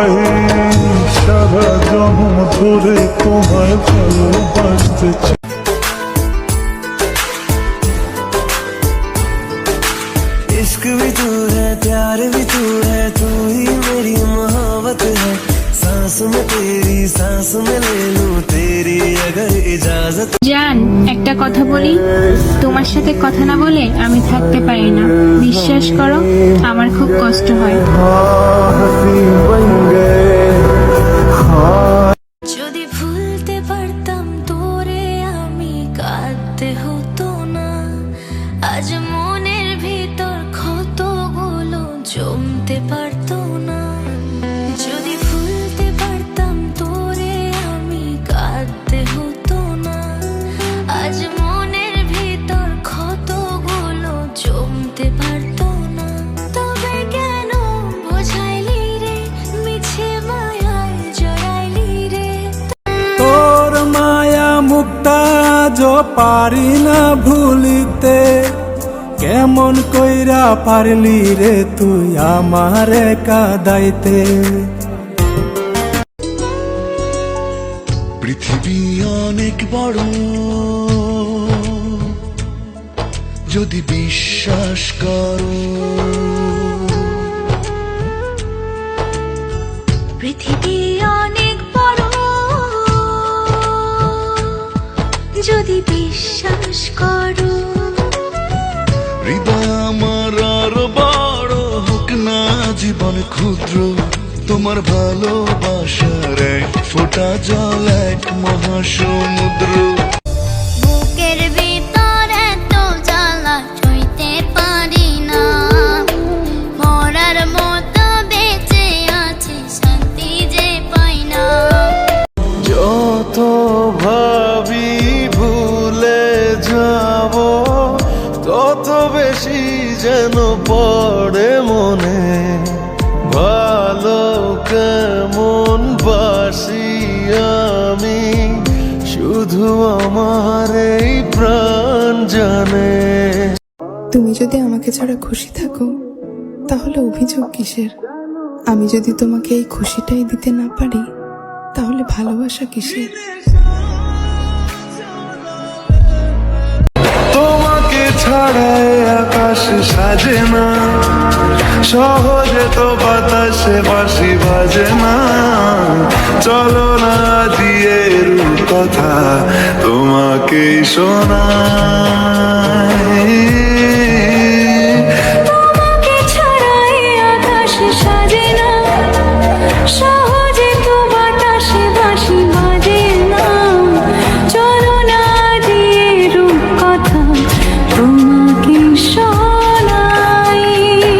চাই সারা জন্ম ধরে তোমায় ভালোবাসতে চাই। इश्क भी तू है प्यार भी तू है तू ही मेरी मोहब्बत है सांस में तेरी सांस में ले लूं तेरी अगर इजाजत। জান, একটা কথা বলি, তোমার সাথে কথা না বলে আমি থাকতে পারি না। বিশ্বাস করো, আমার খুব কষ্ট হয়। যদি ভুলতে পারতাম তোরে আমি কাঁদতে হতো না। আজ মনের ভিতর ক্ষতগুলো জমতে পারতো না। যদি ভুলতে পারতাম তোরে আমি কাঁদতে হতো না। আজ মনের ভিতর ক্ষতগুলো জমতে পারতো না। তবে কেন বোঝাইলি রে মিছে মায়ায় জড়াইলি রে। তোর মায়া মুক্তা যো পারি না ভুলিতে, কেমন কইরা পারলি রে তুই আমারে কাঁদাইতে। পৃথিবী অনেক বড় যদি বিশ্বাস করো, পৃথিবী অনেক বড় যদি বিশ্বাস করো। হৃদয় আমার আরো বড় হোক না জীবন ক্ষুদ্র, তোমার ভালোবাসার এক ফোঁটা জল এক মহাসমুদ্র। বুকের ভিতর এত জ্বালা সইতে পারি না, মরার মতো বেঁচে আছি শান্তি যে পাই না। যত ভাবি ভুলে যাব তত বেশি যেন পড়ে মনে, ভালো কেমন বাসি আমি শুধু আমার এই প্রাণ জানে। তুমি যদি আমাকে ছাড়া খুশি থাকো তাহলে অভিযোগ কিসের? আমি যদি তোমাকে এই খুশিটাই দিতে না পারি তাহলে ভালোবাসা কিসের? তোমাকে ছাড়া আকাশ সাজে না, সহজে তো বাতাসে বাঁশি বাজে না। চলো না দিয়ে কথা তোমাকে শোনা।